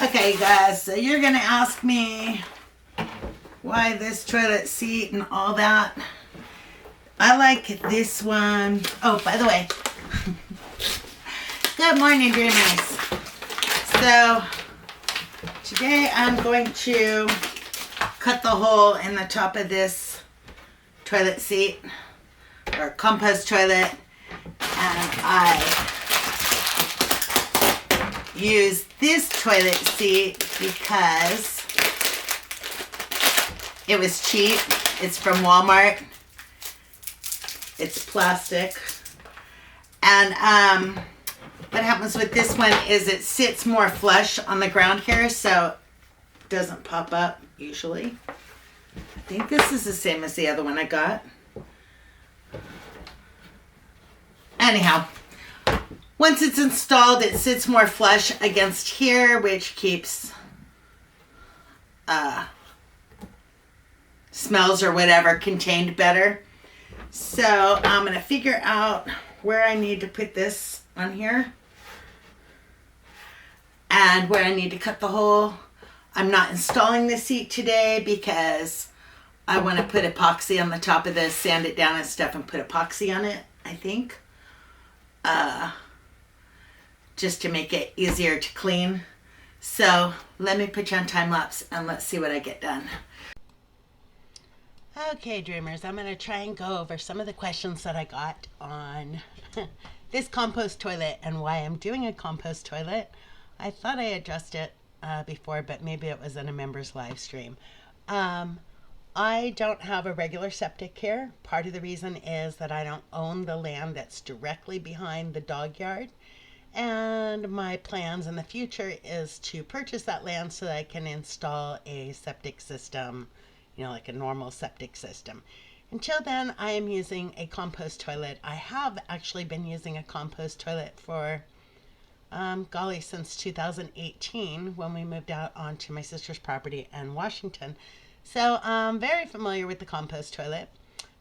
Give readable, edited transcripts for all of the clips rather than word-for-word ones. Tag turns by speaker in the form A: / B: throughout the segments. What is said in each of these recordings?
A: Okay, guys, so you're gonna ask me why this toilet seat and all that. I like this one. Oh, by the way, good morning, dreamers. So today I'm going to cut the hole in the top of this toilet seat or compost toilet, and I use this toilet seat because it was cheap. It's from Walmart. It's plastic. And what happens with this one is it sits more flush on the ground here, so it doesn't pop up usually. I think this is the same as the other one I got. Anyhow, once it's installed, it sits more flush against here, which keeps smells or whatever contained better. So I'm going to figure out where I need to put this on here and where I need to cut the hole. I'm not installing the seat today because I want to put epoxy on the top of this, sand it down and stuff, and put epoxy on it, I think. Just to make it easier to clean. So let me put you on time lapse and let's see what I get done. Okay, dreamers, I'm going to try and go over some of the questions that I got on this compost toilet and why I'm doing a compost toilet. I thought I addressed it before, but maybe it was in a member's live stream. I don't have a regular septic here. Part of the reason is that I don't own the land that's directly behind the dog yard. And my plans in the future is to purchase that land so that I can install a septic system, like a normal septic system. Until then, I am using a compost toilet. I have actually been using a compost toilet for, since 2018 when we moved out onto my sister's property in Washington. So I'm very familiar with the compost toilet.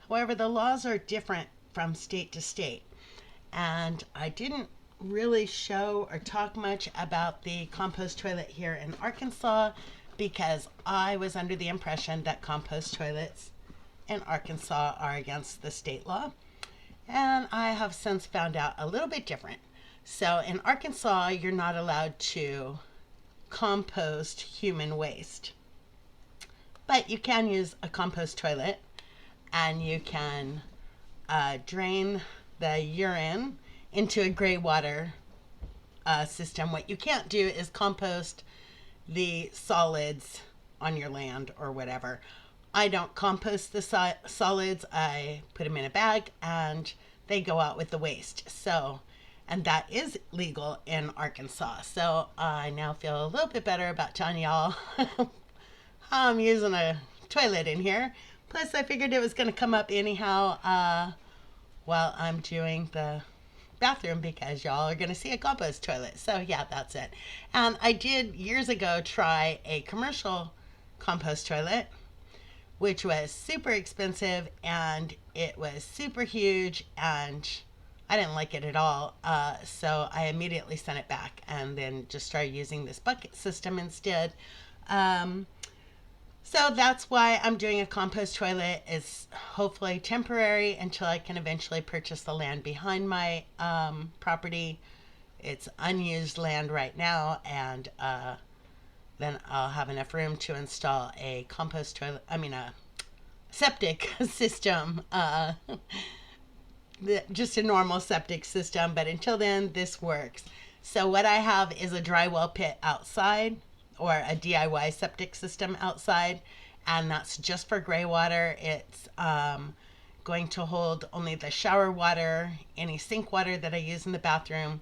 A: However, the laws are different from state to state. And I didn't really show or talk much about the compost toilet here in Arkansas because I was under the impression that compost toilets in Arkansas are against the state law. And I have since found out a little bit different. So in Arkansas, you're not allowed to compost human waste. But you can use a compost toilet and you can drain the urine into a gray water system. What you can't do is compost the solids on your land or whatever. I don't compost the solids. I put them in a bag and they go out with the waste. And that is legal in Arkansas. So I now feel a little bit better about telling y'all how I'm using a toilet in here. Plus I figured it was going to come up anyhow while I'm doing the bathroom because y'all are going to see a compost toilet. So yeah, that's it. And I did years ago try a commercial compost toilet, which was super expensive and it was super huge and I didn't like it at all. So I immediately sent it back and then just started using this bucket system instead. So that's why I'm doing a compost toilet. It's hopefully temporary until I can eventually purchase the land behind my property. It's unused land right now, and then I'll have enough room to install a compost toilet. A septic system, just a normal septic system. But until then, this works. So what I have is a dry well pit outside, or a DIY septic system outside, and that's just for gray water. It's going to hold only the shower water, any sink water that I use in the bathroom,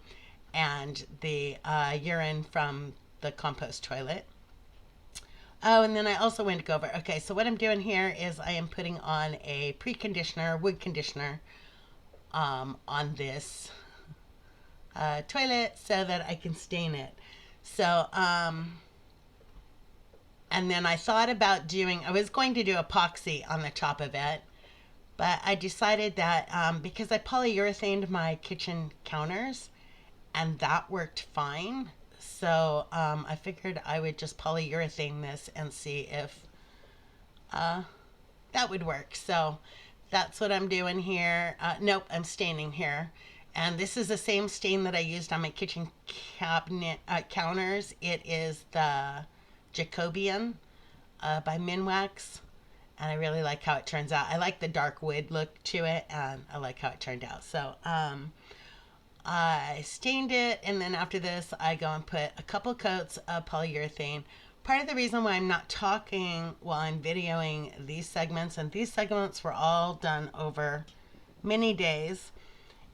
A: and the urine from the compost toilet. Oh, and then I also went to go over, okay, so what I'm doing here is I am putting on a preconditioner, wood conditioner, on this toilet so that I can stain it. So, and then I thought about I was going to do epoxy on the top of it, but I decided that because I polyurethaned my kitchen counters and that worked fine. So I figured I would just polyurethane this and see if uh, that would work. So that's what I'm doing here. Nope, I'm staining here. And this is the same stain that I used on my kitchen cabinet counters. It is the Jacobian by Minwax. And I really like how it turns out. I like the dark wood look to it, and I like how it turned out. So I stained it, and then after this, I go and put a couple coats of polyurethane. Part of the reason why I'm not talking while I'm videoing these segments, and these segments were all done over many days,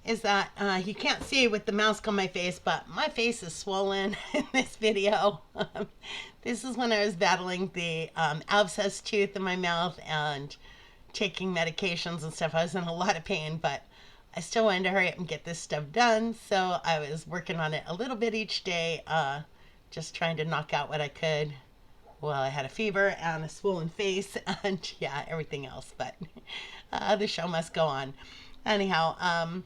A: is that you can't see with the mask on my face, but my face is swollen in this video. This is when I was battling the abscess tooth in my mouth and taking medications and stuff. I was in a lot of pain, but I still wanted to hurry up and get this stuff done. So I was working on it a little bit each day, just trying to knock out what I could. Well, I had a fever and a swollen face and yeah, everything else, but the show must go on. Anyhow,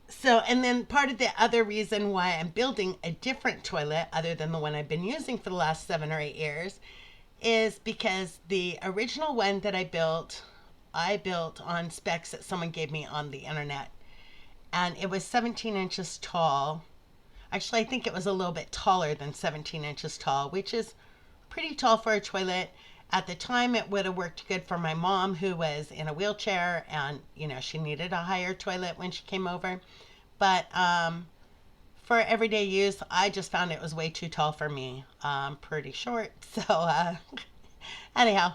A: so, and then part of the other reason why I'm building a different toilet other than the one I've been using for the last 7 or 8 years is because the original one that I built on specs that someone gave me on the internet. And it was 17 inches tall. Actually, I think it was a little bit taller than 17 inches tall, which is pretty tall for a toilet. At the time, it would have worked good for my mom, who was in a wheelchair, and you know she needed a higher toilet when she came over. But for everyday use, I just found it was way too tall for me. Pretty short, so anyhow,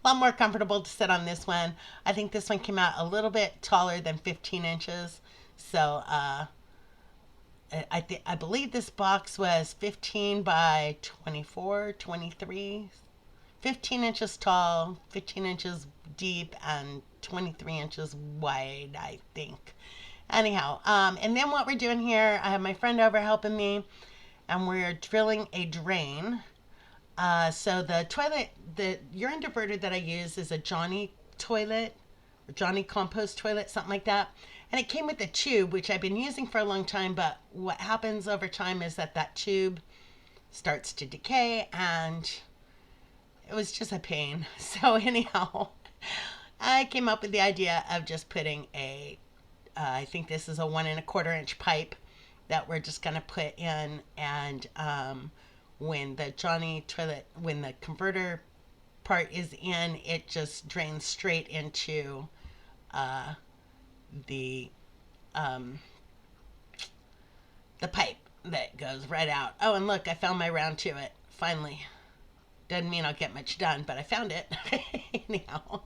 A: a lot more comfortable to sit on this one. I think this one came out a little bit taller than 15 inches. So I believe this box was 15 by 24, 23. 15 inches tall, 15 inches deep, and 23 inches wide, I think. Anyhow, and then what we're doing here, I have my friend over helping me, and we're drilling a drain. So the urine diverter that I use is a Johnny toilet, or Johnny Compost toilet, something like that. And it came with a tube, which I've been using for a long time, but what happens over time is that tube starts to decay, and it was just a pain. So anyhow, I came up with the idea of just putting I think this is a 1 1/4 inch pipe that we're just going to put in. And when the converter part is in, it just drains straight into the pipe that goes right out. Oh, and look, I found my round to it, finally. Doesn't mean I'll get much done, but I found it. Anyhow,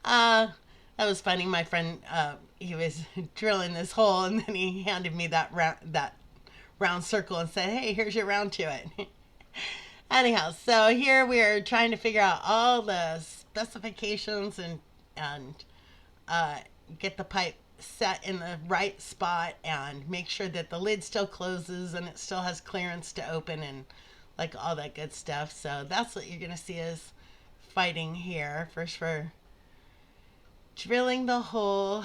A: that was funny. My friend, he was drilling this hole, and then he handed me that round circle and said, "Hey, here's your round to it." Anyhow, so here we are trying to figure out all the specifications and get the pipe set in the right spot and make sure that the lid still closes and it still has clearance to open and like all that good stuff. So that's what you're gonna see us fighting here. First we're drilling the hole.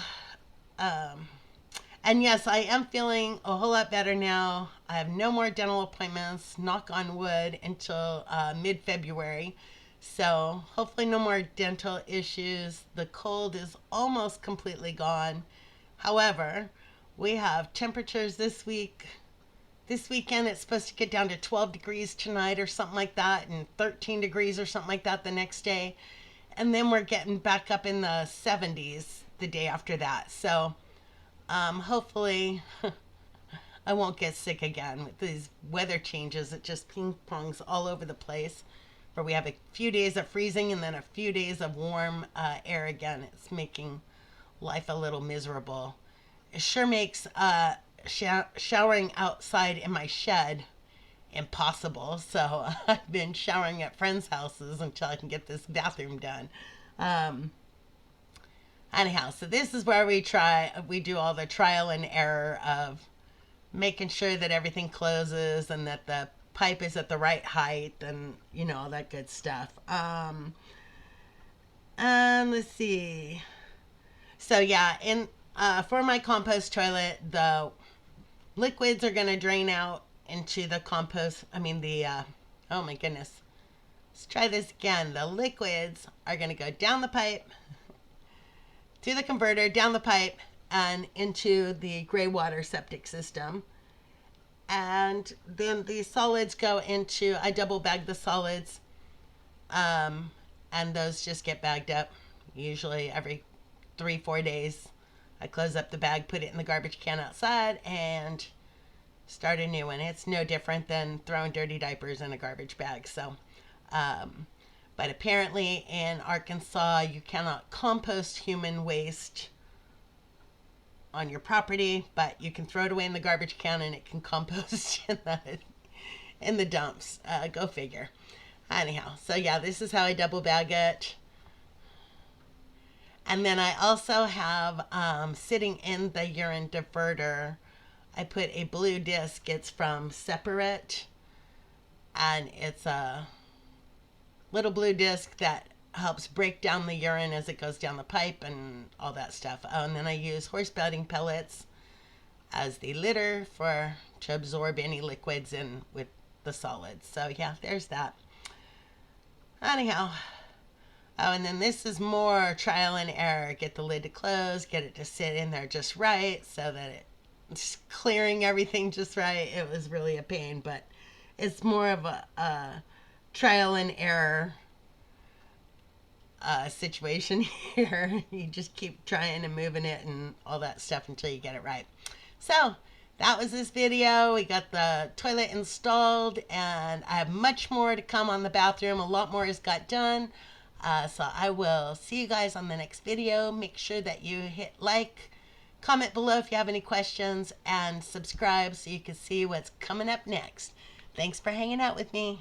A: And yes, I am feeling a whole lot better now. I have no more dental appointments, knock on wood, until mid-February. So hopefully no more dental issues. The cold is almost completely gone. However, we have temperatures this weekend. It's supposed to get down to 12 degrees tonight or something like that, and 13 degrees or something like that the next day. And then we're getting back up in the 70s the day after that. So hopefully I won't get sick again with these weather changes. It just ping pongs all over the place, where we have a few days of freezing and then a few days of warm air again. It's making life a little miserable. It sure makes showering outside in my shed impossible. So I've been showering at friends' houses until I can get this bathroom done. Anyhow, so this is where we do all the trial and error of making sure that everything closes and that the pipe is at the right height and you know all that good stuff. Let's see. So yeah, for my compost toilet, the liquids are going to drain out into the compost. Oh my goodness. Let's try this again. The liquids are going to go down the pipe, through the converter, down the pipe, and into the gray water septic system. And then the solids go into, I double bag the solids, and those just get bagged up usually every 3-4 days. I close up the bag, put it in the garbage can outside, and start a new one. It's no different than throwing dirty diapers in a garbage bag. So, but apparently in Arkansas, you cannot compost human waste on your property, but you can throw it away in the garbage can and it can compost in the dumps. Go figure. Anyhow, so yeah, this is how I double bag it. And then I also have sitting in the urine diverter, I put a blue disc. It's from Separate, and it's a little blue disc that helps break down the urine as it goes down the pipe and all that stuff. Oh, and then I use horse bedding pellets as the litter to absorb any liquids in with the solids. So yeah, there's that. Anyhow, oh, and then this is more trial and error. Get the lid to close, get it to sit in there just right so that it's clearing everything just right. It was really a pain, but it's more of a trial and error situation here. You just keep trying and moving it and all that stuff until you get it right. So that was this video. We got the toilet installed, and I have much more to come on the bathroom. A lot more has got done. So I will see you guys on the next video. Make sure that you hit like, comment below if you have any questions, and subscribe so you can see what's coming up next. Thanks for hanging out with me.